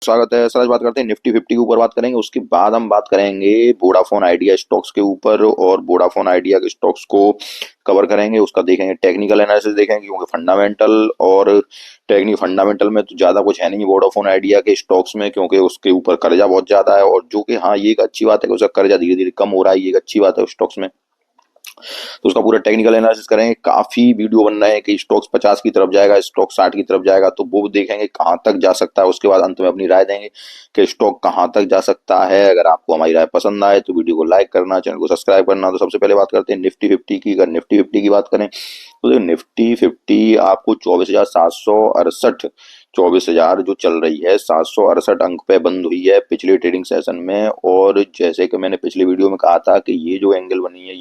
स्वागत है सर। आज बात करते हैं निफ्टी 50 के ऊपर बात करेंगे। उसके बाद हम बात करेंगे वोडाफोन आइडिया स्टॉक्स के ऊपर और वोडाफोन आइडिया के स्टॉक्स को कवर करेंगे। उसका देखेंगे टेक्निकल एनालिसिस देखेंगे क्योंकि फंडामेंटल और टेक्निक फंडामेंटल में तो ज्यादा कुछ है नहीं वोडाफोन आइडिया के स्टॉक्स में, क्योंकि उसके ऊपर कर्जा बहुत ज्यादा है। और जो कि हाँ, ये एक अच्छी बात है कि उसका कर्जा धीरे धीरे कम हो रहा है, ये एक अच्छी बात है उस स्टॉक्स में। तो उसका पूरा टेक्निकल एनालिसिस करेंगे। काफी वीडियो बन रहे हैं कि स्टॉक्स 50 की तरफ जाएगा, स्टॉक 60 की तरफ जाएगा, तो वो देखेंगे कहाँ तक जा सकता है। उसके बाद अंत में अपनी राय देंगे कि स्टॉक कहाँ तक जा सकता है। अगर आपको हमारी राय पसंद आए तो वीडियो को लाइक करना, चैनल को सब्सक्राइब करना। तो सबसे पहले बात करते हैं निफ्टी 50 की। अगर निफ्टी 50 की बात करें तो देखो निफ्टी 50 आपको 24,768, 24,000 जो चल रही है, 768 अंक पे बंद हुई है पिछले ट्रेडिंग सेशन में। और जैसे कि मैंने पिछले वीडियो में कहा था कि ये जो एंगल बनी है,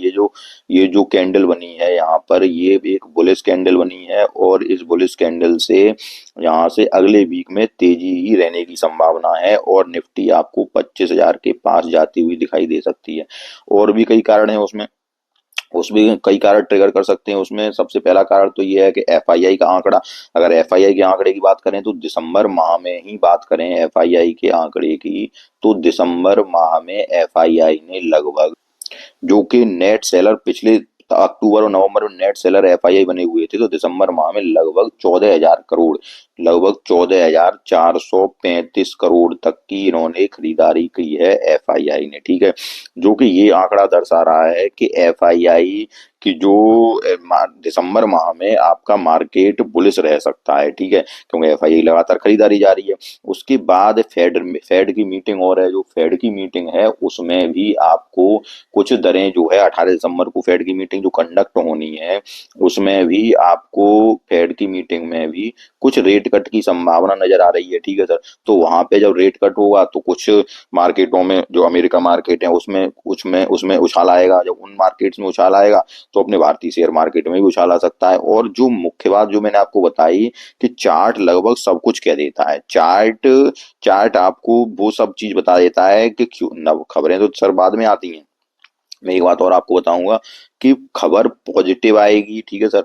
ये जो कैंडल बनी है यहाँ पर, ये एक बुलिश कैंडल बनी है। और इस बुलिश कैंडल से यहाँ से अगले वीक में तेजी ही रहने की संभावना है और निफ्टी आपको 25,000 के पास जाती हुई दिखाई दे सकती है। और भी कई कारण है उसमें, उसमें कई कारण ट्रिगर कर सकते हैं। उसमें सबसे पहला कारण तो ये है कि एफआईआई का आंकड़ा। अगर एफआईआई के आंकड़े की बात करें तो दिसंबर माह में ही बात करें एफआईआई के आंकड़े की, तो दिसंबर माह में एफआईआई ने लगभग, जो कि नेट सेलर पिछले अक्टूबर और नवंबर में नेट सेलर एफआईआई बने हुए थे, तो दिसंबर माह में लगभग 14,000 करोड़, लगभग 14,435 करोड़ तक की इन्होंने खरीदारी की है एफआईआई ने। ठीक है, जो कि ये आंकड़ा दर्शा रहा है कि एफआईआई की जो दिसंबर माह में आपका मार्केट बुलिश रह सकता है। ठीक है, क्योंकि एफआईआई लगातार खरीदारी जारी है। उसके बाद फेड की मीटिंग और है, जो फेड की मीटिंग है उसमें भी आपको कुछ दरें जो है 18 दिसंबर को फेड की मीटिंग जो कंडक्ट होनी है, उसमें भी आपको फेड की मीटिंग में भी कुछ रेट कट की संभावना नजर आ रही है। ठीक है सर, तो वहां पे जब रेट कट होगा तो कुछ मार्केटों में, जो अमेरिका मार्केट है उसमें उसमें उसमें उछाल आएगा। जब उन मार्केट्स में उछाल आएगा तो अपने भारतीय शेयर मार्केट में भी उछाल आ सकता है। और जो मुख्य बात जो मैंने आपको बताई कि चार्ट लगभग सब कुछ कह देता है। चार्ट चार्ट आपको वो सब चीज बता देता है कि क्यों ना, खबरें तो सर बाद में आती हैं। मैं एक बात और आपको बताऊंगा कि खबर पॉजिटिव आएगी, ठीक है सर,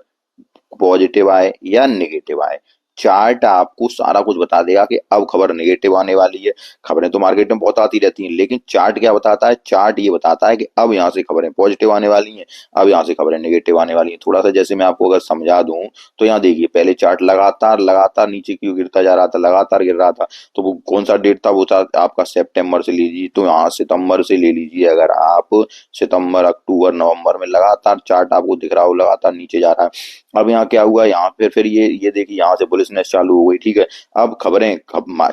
पॉजिटिव आए या नेगेटिव आए, चार्ट आपको सारा कुछ बता देगा कि अब खबर नेगेटिव आने वाली है। खबरें तो मार्केट में बहुत आती रहती हैं, लेकिन चार्ट क्या बताता है? चार्ट ये बताता है कि अब यहाँ से खबरें पॉजिटिव आने वाली हैं, अब यहाँ से खबरें नेगेटिव आने वाली हैं। थोड़ा सा जैसे मैं आपको अगर समझा दूं तो यहाँ देखिए, पहले चार्ट लगातार लगातार नीचे क्यों गिरता जा रहा था, लगातार गिर रहा था, तो वो कौन सा डेट था? वो था आपका सितंबर से लीजिए, तो यहाँ सितंबर से ले लीजिए। अगर आप सितंबर, अक्टूबर, नवंबर में लगातार चार्ट आपको दिख रहा हो लगातार नीचे जा रहा है। अब यहाँ क्या हुआ? यहाँ फिर ये देखिए, यहाँ से बुलिशनेस चालू हो गई। ठीक है, अब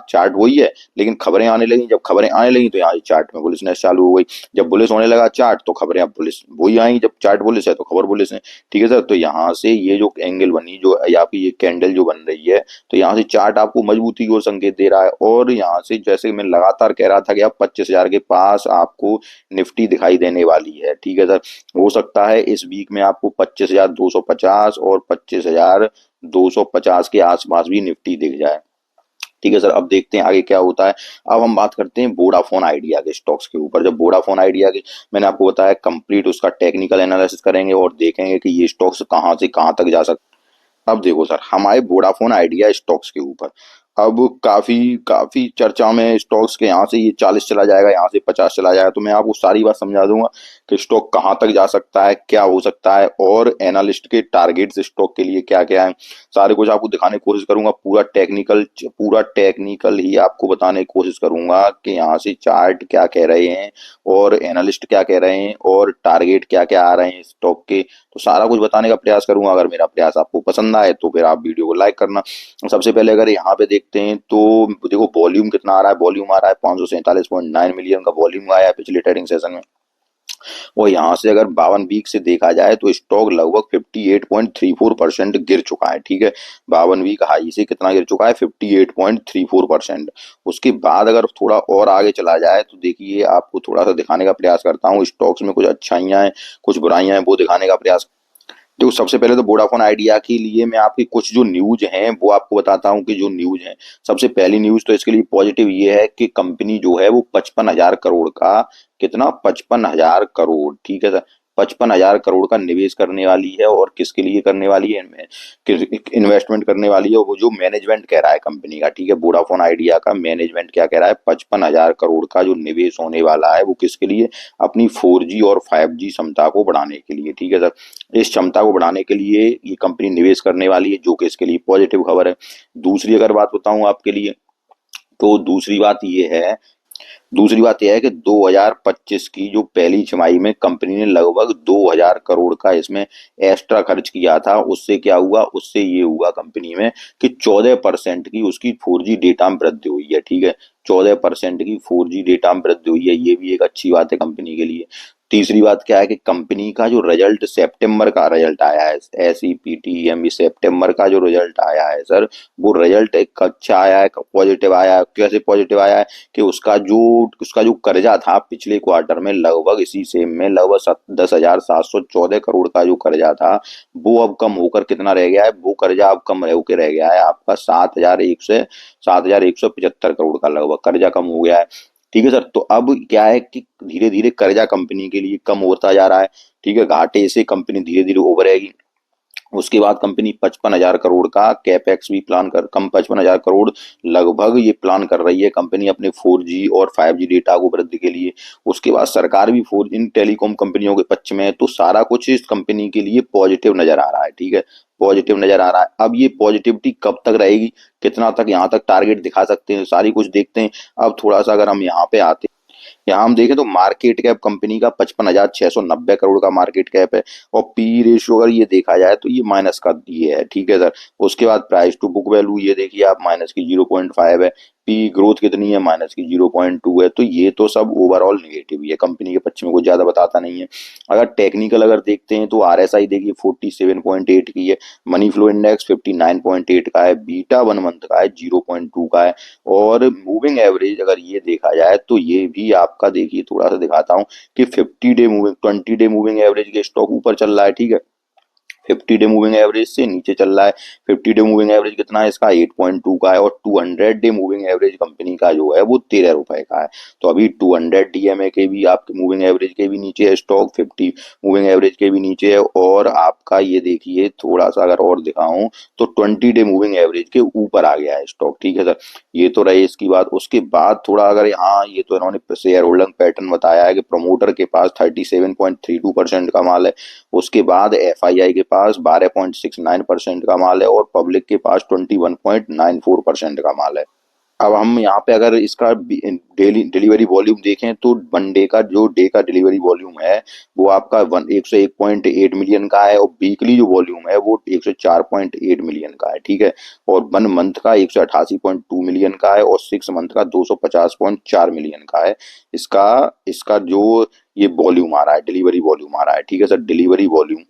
चार्ट वही है, लेकिन खबरें आने लगी। जब खबरें आने लगी तो यहाँ से चार्ट में बुलिशनेस चालू हो गई। जब बुलिश होने लगा चार्ट तो खबरें अब बुलिश वही आई। जब चार्ट बुलिश है तो खबर बुलिश है। ठीक है सर, तो यहाँ से ये जो एंगल बनी, जो आपकी ये कैंडल जो बन रही है, तो यहाँ से चार्ट आपको मजबूती की ओर संकेत दे रहा है। और यहाँ से जैसे मैं लगातार कह रहा था कि अब 25,000 के पास आपको निफ्टी दिखाई देने वाली है। ठीक है सर, हो सकता है इस वीक में आपको 25,250 और 25,250 के आसपास भी निफ्टी दिख जाए। ठीक है सर, अब देखते हैं आगे क्या होता है। अब हम बात करते हैं वोडाफोन आइडिया के स्टॉक्स के ऊपर। जब वोडाफोन आइडिया के, मैंने आपको बताया कंप्लीट उसका टेक्निकल एनालिसिस करेंगे और देखेंगे कि ये स्टॉक्स कहाँ से कहाँ तक जा सकते। अब देखो सर, हमारे वोडाफोन आइडिया स्टॉक्स के ऊपर अब काफी काफी चर्चा में स्टॉक्स के, यहाँ से ये 40 चला जाएगा, यहाँ से 50 चला जाएगा। तो मैं आपको सारी बात समझा दूंगा कि स्टॉक कहाँ तक जा सकता है, क्या हो सकता है, और एनालिस्ट के टारगेट्स स्टॉक के लिए क्या क्या है। सारे कुछ आपको दिखाने की कोशिश करूंगा। पूरा टेक्निकल ही आपको बताने की कोशिश करूंगा कि यहाँ से चार्ट क्या कह रहे हैं और एनालिस्ट क्या कह रहे हैं और टारगेट क्या क्या आ रहे हैं स्टॉक के। तो सारा कुछ बताने का प्रयास करूंगा। अगर मेरा प्रयास आपको पसंद आए तो फिर आप वीडियो को लाइक करना। सबसे पहले अगर यहाँ पे देखते हैं तो देखो वॉल्यूम कितना आ रहा है। वॉल्यूम आ रहा है 547.9 मिलियन का वॉल्यूम आया है पिछले ट्रेडिंग सेशन में। और यहाँ से अगर 52 वीक से देखा जाए तो स्टॉक लगभग 58.34% गिर चुका है। ठीक है, 52 वीक हाई से कितना गिर चुका है? 58.34%। उसके बाद अगर थोड़ा और आगे चला जाए तो देखिए, आपको थोड़ा सा दिखाने का प्रयास करता हूँ। स्टॉक्स में कुछ अच्छाइयाँ हैं, कुछ बुराइयां हैं, वो दिखाने का प्रयास। देखो सबसे पहले तो वोडाफोन आइडिया के लिए मैं आपकी कुछ जो न्यूज हैं वो आपको बताता हूँ कि जो न्यूज है। सबसे पहली न्यूज तो इसके लिए पॉजिटिव ये है कि कंपनी जो है वो 55,000 करोड़ का, कितना? 55,000 करोड़, ठीक है सर, 55,000 करोड़ का निवेश करने वाली है। और किसके लिए करने वाली है, इन्वेस्टमेंट करने वाली है। वो जो मैनेजमेंट कह रहा है कंपनी का, ठीक है, वोडाफोन आइडिया का मैनेजमेंट क्या कह रहा है, 55,000 करोड़ का जो निवेश होने वाला है वो किसके लिए, अपनी 4G और 5G क्षमता को बढ़ाने के लिए, ठीक है सर। इस क्षमता को बढ़ाने के लिए ये कंपनी निवेश करने वाली है, जो कि इसके लिए पॉजिटिव खबर है। दूसरी अगर बात बताऊं आपके लिए, तो दूसरी बात यह है कि 2025 की जो पहली छमाही में कंपनी ने लगभग 2,000 करोड़ का इसमें एक्स्ट्रा खर्च किया था। उससे क्या हुआ, उससे ये हुआ कंपनी में कि 14% की उसकी 4G डेटा में वृद्धि हुई है, ठीक है। 14% की 4G डेटा में वृद्धि हुई है, ये भी एक अच्छी बात है कंपनी के लिए। तीसरी बात क्या है कि कंपनी का जो रिजल्ट सितंबर का रिजल्ट आया है, SEPTEME सितंबर का जो रिजल्ट आया है सर, वो रिजल्ट एक अच्छा आया है, पॉजिटिव आया है। कैसे पॉजिटिव आया है कि उसका जो कर्जा था पिछले क्वार्टर में, लगभग इसी सेम में लगभग 10,714 करोड़ का जो कर्जा था, वो अब कम होकर कितना रह गया है, वो कर्जा अब कम होकर रह गया है आपका 7,175 करोड़ का लगभग कर्जा कम हो गया है, ठीक है सर। तो अब क्या है कि धीरे धीरे कर्जा कंपनी के लिए कम होता जा रहा है, ठीक है, घाटे से कंपनी धीरे धीरे उभरेगी। उसके बाद कंपनी 55,000 करोड़ का कैपेक्स भी प्लान कर कम 55,000 करोड़ लगभग ये प्लान कर रही है कंपनी अपने 4G और 5G डेटा को वृद्धि के लिए। उसके बाद सरकार भी फोर इन टेलीकॉम कंपनियों के पक्ष में है, तो सारा कुछ इस कंपनी के लिए पॉजिटिव नजर आ रहा है, ठीक है, पॉजिटिव नजर आ रहा है। अब ये पॉजिटिविटी कब तक रहेगी, कितना तक यहाँ तक टारगेट दिखा सकते हैं, सारी कुछ देखते हैं। अब थोड़ा सा अगर हम यहाँ पे आते हैं, यहाँ हम देखें तो मार्केट कैप कंपनी का 55,690 करोड़ का मार्केट कैप है। और पी रेशियो अगर ये देखा जाए तो ये माइनस का ये है, ठीक है सर। उसके बाद प्राइस टू बुक वैल्यू ये देखिए आप, माइनस की 0.5 है। पी ग्रोथ कितनी है, माइनस की 0.2 है। तो ये तो सब ओवरऑल निगेटिव ही है, कंपनी के पक्ष में कुछ ज्यादा बताता नहीं है। अगर टेक्निकल अगर देखते हैं तो RSI देखिए 47.8 की है, मनी फ्लो इंडेक्स 59.8 का है, बीटा 1 मंथ का है 0.2 का है। और मूविंग एवरेज अगर ये देखा जाए तो ये भी आपका देखिए, थोड़ा सा दिखाता हूँ कि 20 डे मूविंग एवरेज के स्टॉक ऊपर चल रहा है, ठीक है। 50 डे मूविंग एवरेज से नीचे चल रहा है। 50 डे मूविंग एवरेज कितना है इसका, 8.2 का है। और 200 डे मूविंग एवरेज कंपनी का जो है वो 13 रुपए का है। तो अभी 200 DMA के भी आपके मूविंग एवरेज के भी नीचे है स्टॉक, 50 मूविंग एवरेज के भी नीचे है। और आपका ये देखिए थोड़ा सा अगर और दिखाऊं तो 20 डे मूविंग एवरेज के ऊपर आ गया है स्टॉक, ठीक है सर। ये तो रही इसकी बात। उसके बाद थोड़ा अगर यहाँ, ये तो इन्होंने शेयर होल्डिंग पैटर्न बताया है कि प्रमोटर के पास 37.32% का माल है। उसके बाद FII के पास 12.69% का माल है। और पब्लिक के पास 21.94% का माल है। अब हम यहाँ पे अगर इसका डेली डिलीवरी वॉल्यूम देखें तो वन डे का जो डे का डिलीवरी वॉल्यूम है वो आपका 101.8 मिलियन का है। और वीकली जो वॉल्यूम है वो 104.8 मिलियन का है, ठीक है। और 1 मंथ का 188.2 मिलियन का है। और 6 मंथ का 250.4 मिलियन का है। इसका इसका जो ये वॉल्यूम आ रहा है, डिलीवरी वॉल्यूम आ रहा है, ठीक है sir, delivery volume.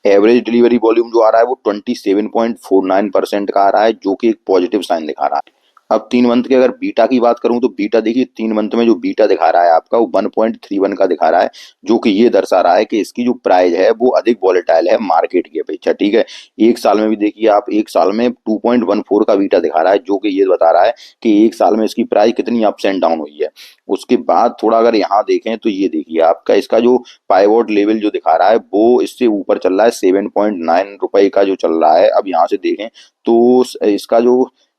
Average delivery volume जो आ रहा है वो 27.49% का आ रहा है, जो कि एक पॉजिटिव साइन दिखा रहा है। अब 3 मंथ के अगर बीटा की बात करूं तो बीटा देखिए 3 मंथ में जो बीटा दिखा रहा है आपका वो 1.31 का दिखा रहा है, जो कि ये दर्शा रहा है कि इसकी जो प्राइस है वो अधिक वॉलेटाइल है मार्केट की अपेक्षा, ठीक है। एक साल में भी देखिए आप, एक साल में 2.14 का बीटा दिखा रहा है, जो कि ये बता रहा है कि एक साल में इसकी प्राइस कितनी अप्स एंड डाउन हुई है। उसके बाद थोड़ा अगर यहाँ देखें तो ये देखिए आपका इसका जो पाइवोट लेवल जो दिखा रहा है वो इससे ऊपर चल रहा है, 7.9 रुपए का जो चल रहा है। अब यहाँ से देखें तो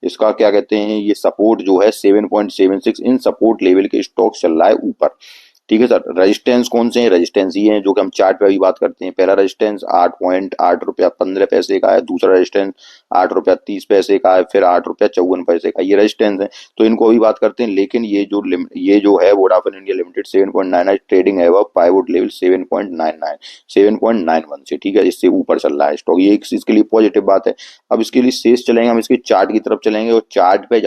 इसका क्या कहते हैं, ये सपोर्ट जो है 7.76, इन सपोर्ट लेवल के स्टॉक चल रहा है ऊपर, ठीक है सर। रेजिस्टेंस कौन से हैं, रेजिस्टेंस ये हैं जो कि हम चार्ट पे अभी बात करते हैं। पहला रेजिस्टेंस 8.8 रुपया 15 पैसे का है। दूसरा रेजिस्टेंस 8 रुपया 30 पैसे का है। फिर 8 रुपया 54 पैसे का, ये रेजिस्टेंस है। तो इनको अभी बात करते हैं। लेकिन ये जो है वोडाफोन इंडिया लिमिटेड 7.99 ट्रेडिंग है, वह पाइवोट लेवल 7.99 7.91 से, ठीक है, इससे ऊपर चल रहा है स्टॉक, ये इसके लिए पॉजिटिव बात है। अब इसके लिए शेष चलेंगे, हम इसके चार्ट की तरफ चलेंगे। और चार्ट पे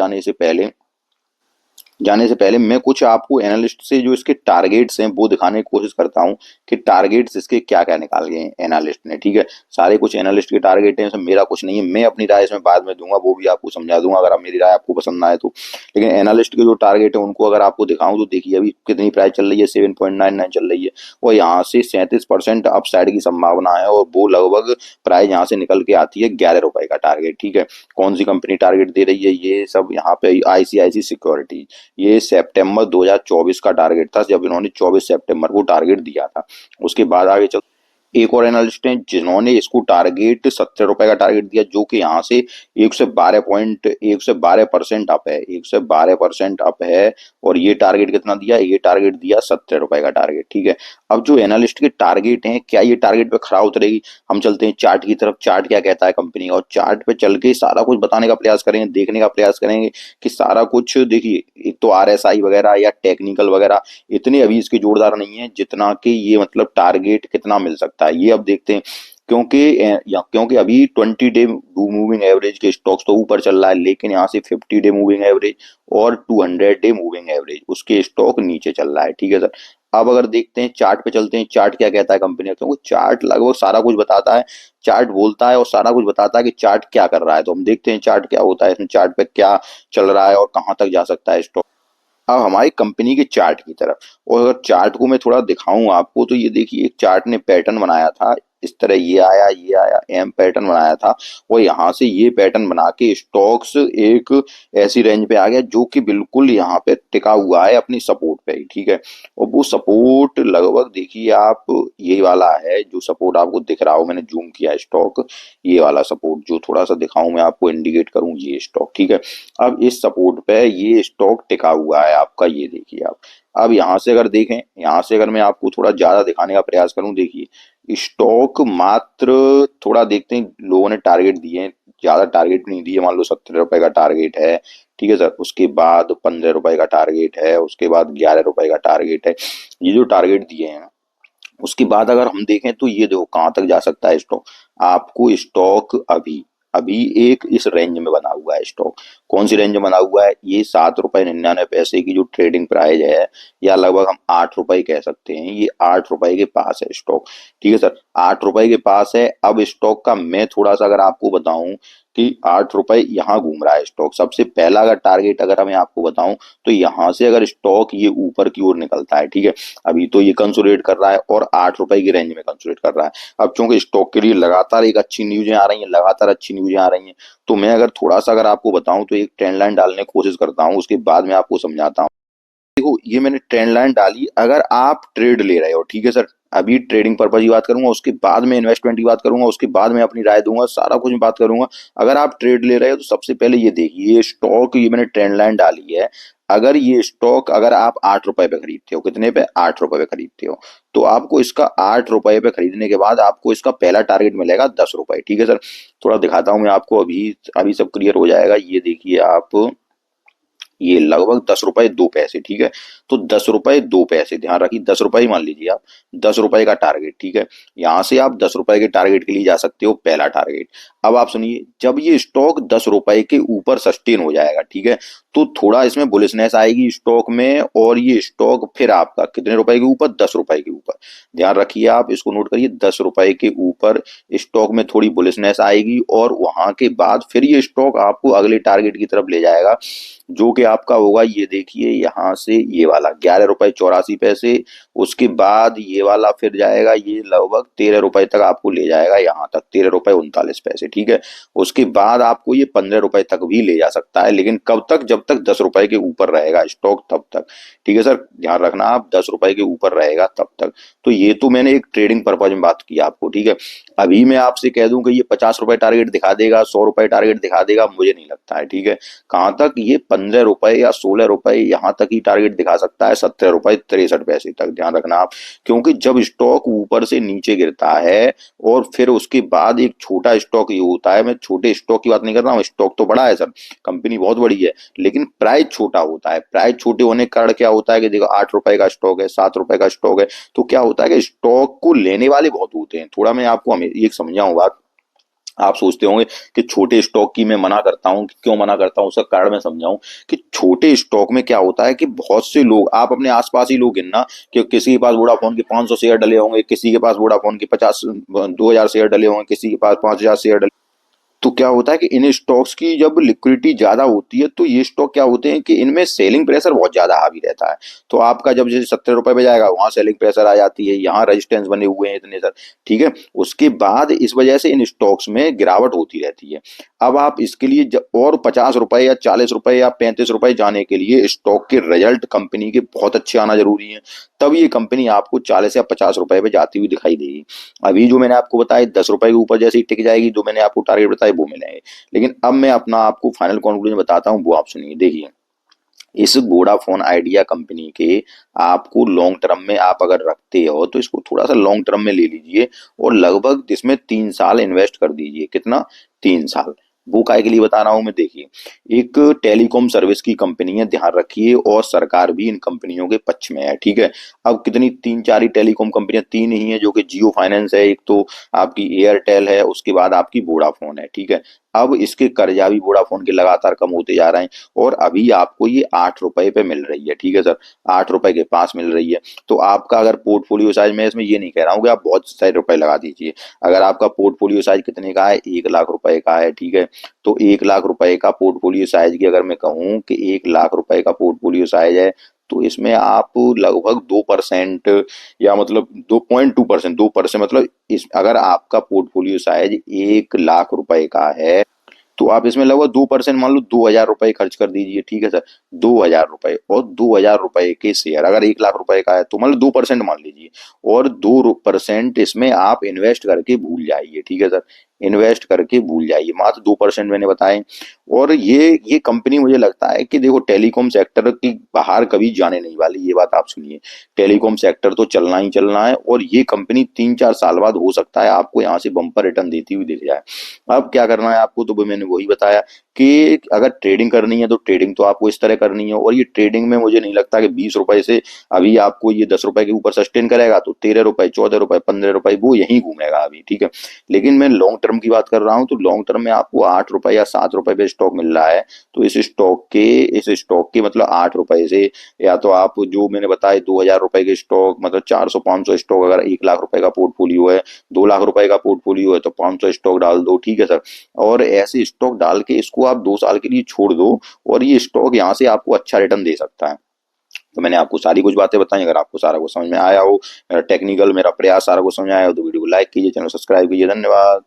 जाने से पहले मैं कुछ आपको एनालिस्ट से जो इसके टारगेट्स हैं वो दिखाने की कोशिश करता हूं कि टारगेट्स इसके क्या क्या निकाल गए हैं एनालिस्ट ने, ठीक है। सारे कुछ एनालिस्ट के टारगेट हैं, इसमें मेरा कुछ नहीं है, मैं अपनी राय इसमें बाद में दूंगा, वो भी आपको समझा दूंगा अगर आप मेरी राय आपको पसंद ना आए तो। लेकिन एनालिस्ट के जो टारगेट है उनको अगर आपको दिखाऊं तो देखिए अभी कितनी प्राइस चल रही है, 7.99 चल रही है। और यहाँ से 37% अपसाइड की संभावना है। और वो लगभग प्राइस यहाँ से निकल के आती है 11 रुपए का टारगेट, ठीक है। कौन सी कंपनी टारगेट दे रही है, ये सब यहाँ पे ICICI सिक्योरिटी, ये सितंबर 2024 का टारगेट था, जब इन्होंने 24 सितंबर को टारगेट दिया था। उसके बाद आगे चल, एक और एनालिस्ट हैं जिन्होंने इसको टारगेट 70 रुपए का टारगेट दिया, जो कि यहाँ से 112% अप है, 112% अप है। और ये टारगेट कितना दिया, ये टारगेट दिया 70 रुपए का टारगेट, ठीक है। अब जो एनालिस्ट के टारगेट हैं, क्या ये टारगेट पे खरा उतरेगी? हम चलते हैं चार्ट की तरफ, चार्ट क्या कहता है कंपनी का, और चार्ट पे चल के सारा कुछ बताने का प्रयास करेंगे, देखने का प्रयास करेंगे कि सारा कुछ। देखिए, एक तो आरएसआई वगैरह या टेक्निकल वगैरह इतने अभी इसके जोरदार नहीं है जितना कि ये मतलब टारगेट कितना मिल सकता है, ये अब देखते हैं। क्योंकि अभी 20 डे मूविंग एवरेज के स्टॉक्स तो ऊपर चल रहा है, लेकिन यहाँ से 50 डे मूविंग एवरेज और 200 डे मूविंग एवरेज उसके स्टॉक नीचे चल रहा है, ठीक है सर। अब अगर देखते हैं चार्ट पे चलते हैं, चार्ट क्या कहता है कंपनी का, क्योंकि चार्ट लगभग सारा कुछ बताता है, चार्ट बोलता है और सारा कुछ बताता है कि चार्ट क्या कर रहा है। तो हम देखते हैं चार्ट क्या होता है, इसमें चार्ट पे क्या चल रहा है और कहाँ तक जा सकता है स्टॉक। अब हमारी कंपनी के चार्ट की तरफ, और अगर चार्ट को मैं थोड़ा दिखाऊं आपको, तो ये देखिए एक चार्ट ने पैटर्न बनाया था इस तरह, ये आया एम पैटर्न बनाया था, और यहाँ से ये पैटर्न बना के स्टॉक्स एक ऐसी रेंज पे आ गया जो कि बिल्कुल यहाँ पे टिका हुआ है अपनी सपोर्ट पे ही, ठीक है। और वो सपोर्ट लगभग देखिए आप, ये वाला है जो सपोर्ट आपको दिख रहा हो, मैंने जूम किया स्टॉक, ये वाला सपोर्ट जो थोड़ा सा दिखाऊं मैं आपको, इंडिकेट करूं, ये स्टॉक, ठीक है। अब इस सपोर्ट पे ये स्टॉक टिका हुआ है आपका, ये देखिए आप। अब यहाँ से अगर देखें, यहाँ से अगर मैं आपको थोड़ा ज्यादा दिखाने का प्रयास करूं, देखिए स्टॉक मात्र, थोड़ा देखते हैं लोगों ने टारगेट दिए हैं, ज्यादा टारगेट नहीं दिए, मान लो 70 रुपए का टारगेट है, ठीक है सर। उसके बाद 15 रुपए का टारगेट है, उसके बाद 11 रुपए का टारगेट है, ये जो टारगेट दिए हैं। उसके बाद अगर हम देखें तो ये देखो कहाँ तक जा सकता है स्टॉक। आपको स्टॉक अभी अभी एक इस रेंज में बना हुआ है स्टॉक। कौन सी रेंज में बना हुआ है? ये 7 रुपए 99 पैसे की जो ट्रेडिंग प्राइस है, या लगभग हम 8 रुपए कह सकते हैं, ये 8 रुपए के पास है स्टॉक, ठीक है सर। 8 रुपए के पास है। अब स्टॉक का मैं थोड़ा सा अगर आपको बताऊं कि 8 रुपए यहाँ घूम रहा है स्टॉक, सबसे पहला अगर टारगेट अगर मैं आपको बताऊं, तो यहाँ से अगर स्टॉक ये ऊपर की ओर निकलता है, ठीक है, अभी तो ये कंसोलिडेट कर रहा है और 8 रुपए की रेंज में कंसोलिडेट कर रहा है। अब चूंकि स्टॉक के लिए लगातार एक अच्छी न्यूजें आ रही हैं, लगातार अच्छी न्यूजें आ रही हैं, तो मैं अगर थोड़ा सा अगर आपको बताऊं तो एक ट्रेंड लाइन डालने की कोशिश करता हूं, उसके बाद मैं आपको समझाता हूँ। देखो ये मैंने ट्रेंड लाइन डाली, अगर आप ट्रेड ले रहे हो, ठीक है सर, अभी ट्रेडिंग पर्पज की बात करूंगा, उसके बाद में इन्वेस्टमेंट की बात करूंगा, उसके बाद में अपनी राय दूंगा, सारा कुछ मैं बात करूंगा। अगर आप ट्रेड ले रहे हो तो सबसे पहले ये देखिए, ये स्टॉक, ये मैंने ट्रेंड लाइन डाली है। अगर ये स्टॉक अगर आप 8 रुपए पे खरीदते हो, कितने पे? 8 रुपए पे खरीदते हो, तो आपको इसका 8 रुपए पे खरीदने के बाद आपको इसका पहला टारगेट मिलेगा 10 रुपए, ठीक है सर। थोड़ा दिखाता हूं मैं आपको, अभी अभी सब क्लियर हो जाएगा। ये देखिए आप, ये लगभग 10 रुपए 2 पैसे, ठीक है। तो 10 रुपए 2 पैसे, ध्यान रखिए, 10 रुपए ही मान लीजिए आप, 10 रुपए का टारगेट, ठीक है। यहां से आप 10 रुपए के टारगेट के लिए जा सकते हो, पहला टारगेट। अब आप सुनिए, जब ये स्टॉक 10 रुपए के ऊपर सस्टेन हो जाएगा, ठीक है, तो थोड़ा इसमें बुलिशनेस आएगी स्टॉक में, और ये स्टॉक फिर आपका कितने रुपए के ऊपर? 10 रुपए के ऊपर। ध्यान रखिए आप, इसको नोट करिए, 10 रुपए के ऊपर स्टॉक में थोड़ी बुलिशनेस आएगी, और वहां के बाद फिर ये स्टॉक आपको अगले टारगेट की तरफ ले जाएगा, जो कि आपका होगा, ये देखिए यहाँ से ये वाला 11 रुपए 84 पैसे। उसके बाद ये वाला फिर जाएगा, ये लगभग 13 रुपए तक आपको ले जाएगा, यहाँ तक 13 रुपए 39 पैसे, ठीक है। उसके बाद आपको ये 15 रुपए तक भी ले जा सकता है, लेकिन कब तक? जब तक 10 रुपए के ऊपर रहेगा स्टॉक, तब तक, ठीक है सर। ध्यान रखना आप, 10 रुपए के ऊपर रहेगा तब तक। तो ये तो मैंने एक ट्रेडिंग पर्पज में बात की आपको, ठीक है। अभी मैं आपसे कह दूं कि ये 50 रुपए टारगेट दिखा देगा, 100 रुपए टारगेट दिखा देगा, मुझे नहीं लगता है, ठीक है। कहाँ तक? ये 15 रुपए या 16 रुपए यहाँ तक ही टारगेट दिखा सकता है, 17 रुपए 63 पैसे तक, ध्यान रखना आप। क्योंकि जब स्टॉक ऊपर से नीचे गिरता है और फिर उसके बाद एक छोटा स्टॉक ये होता है, मैं छोटे स्टॉक की बात नहीं कर रहा हूँ, स्टॉक तो बड़ा है सर, कंपनी बहुत बड़ी है, लेकिन प्राइस छोटा होता है। प्राइस छोटे होने के कारण क्या होता है कि देखो 8 रुपए का स्टॉक है, 7 रुपए का स्टॉक है, तो क्या होता है कि स्टॉक को लेने वाले बहुत होते हैं। थोड़ा मैं आपको हमें एक समझाऊं बात, आप सोचते होंगे कि छोटे स्टॉक की मैं मना करता हूं, क्यों मना करता हूं, उसका कारण मैं समझाऊं कि छोटे स्टॉक में क्या होता है कि बहुत से लोग, आप अपने आसपास ही लोग गिनना, कि किसी के पास वोडाफोन के 500 शेयर डले होंगे, किसी के पास वोडाफोन के 50 2000 शेयर डले होंगे, किसी के पास 5000 शेयर डले, तो क्या होता है कि इन स्टॉक्स की जब लिक्विडिटी ज्यादा होती है तो ये स्टॉक क्या होते हैं कि इनमें सेलिंग प्रेशर बहुत ज्यादा हावी रहता है। तो आपका जब जैसे 70 रुपए पे जाएगा वहां सेलिंग प्रेशर आ जाती है, यहाँ रेजिस्टेंस बने हुए हैं इतने सर। ठीक है। उसके बाद इस वजह से इन स्टॉक्स में गिरावट होती रहती है। अब आप इसके लिए और 50 रुपए या 40 रुपए या 35 रुपए जाने के लिए स्टॉक के रिजल्ट कंपनी के बहुत अच्छे आना जरूरी है। तब ये कंपनी आपको 40 या 50 रुपए पे जाती हुई दिखाई देगी। अभी जो मैंने आपको बताया 10 रुपए के ऊपर जैसे ही टिक जाएगी, जो मैंने आपको टारगेट बताया वो मिलेंगे। लेकिन अब मैं अपना आपको फाइनल कंक्लूजन बताता हूँ, वो आप सुनिए। देखिए, इस वोडाफोन आइडिया कंपनी के आपको लॉन्ग टर्म में आप अगर रखते हो तो इसको थोड़ा सा लॉन्ग टर्म में ले लीजिए और लगभग इसमें 3 साल इन्वेस्ट कर दीजिए। कितना? 3 साल। वो काय के लिए बता रहा हूं मैं, देखिए, एक टेलीकॉम सर्विस की कंपनी है, ध्यान रखिए, और सरकार भी इन कंपनियों के पक्ष में है। ठीक है। अब कितनी, तीन चार ही टेलीकॉम कंपनियां, तीन ही है, जो कि जियो फाइनेंस है, एक तो आपकी एयरटेल है, उसके बाद आपकी वोडाफोन है। ठीक है। अब इसके कर्जा भी वोडाफोन के लगातार कम होते जा रहे हैं, और अभी आपको ये 8 रुपए पे मिल रही है। ठीक है सर, 8 रुपए के पास मिल रही है। तो आपका अगर पोर्टफोलियो साइज, मैं इसमें ये नहीं कह रहा हूँ कि आप बहुत सारे रुपए लगा दीजिए। अगर आपका पोर्टफोलियो साइज कितने का है, 1 लाख रुपए का है, ठीक है, तो 1 लाख रुपए का पोर्टफोलियो साइज की अगर मैं कहूँ कि 1 लाख रुपए का पोर्टफोलियो साइज है, तो इसमें आप लगभग 2% या मतलब 2.2%, 2% मतलब इस, अगर आपका पोर्टफोलियो साइज 1 लाख रुपए का है तो आप इसमें लगभग 2% मान लो 2,000 रुपए खर्च कर दीजिए। ठीक है सर, 2,000 रुपए, और 2,000 रुपए के शेयर अगर 1 लाख रुपए का है तो मतलब 2% मान लीजिए, और 2% इसमें आप इन्वेस्ट करके भूल जाइए। ठीक है सर, इन्वेस्ट करके भूल जाइए, मात्र 2% मैंने बताए। और ये कंपनी मुझे लगता है कि देखो, टेलीकॉम सेक्टर की बाहर कभी जाने नहीं वाली, ये बात आप सुनिए। टेलीकॉम सेक्टर तो चलना ही चलना है, और ये कंपनी 3-4 साल बाद हो सकता है आपको यहाँ से बम्पर रिटर्न देती हुई दिख जाए। अब क्या करना है आपको, तो वो मैंने वही बताया कि अगर ट्रेडिंग करनी है तो ट्रेडिंग तो आपको इस तरह करनी है, और ये ट्रेडिंग में मुझे नहीं लगता कि 20 रुपए से अभी आपको ये 10 रुपए के ऊपर सस्टेन करेगा, तो 13 रुपए, 14 रुपए, 15 रुपए वो यही घूमेगा अभी। ठीक है। लेकिन मैं लॉन्ग टर्म की बात कर रहा हूँ, तो लॉन्ग टर्म में आपको 8 रुपए या 7 रुपए पे स्टॉक मिल रहा है, तो इस स्टॉक के मतलब 8 रुपए से, या तो आप जो मैंने बताया 2,000 रुपए के स्टॉक, मतलब 400-500 स्टॉक, अगर 1 लाख रुपए का पोर्टफोलियो है, 2 लाख रुपए का पोर्टफोलियो है, तो 500 स्टॉक डाल दो। ठीक है सर, और ऐसे स्टॉक डाल के इसको आप 2 साल के लिए छोड़ दो, और ये स्टॉक यहाँ से आपको अच्छा रिटर्न दे सकता है। तो मैंने आपको सारी कुछ बातें बताई, अगर आपको सारा कुछ समझ में आया हो, टेक्निकल मेरा प्रयास सारा कुछ समझ में आया हो, तो वीडियो को लाइक कीजिए, चैनल सब्सक्राइब कीजिए। धन्यवाद।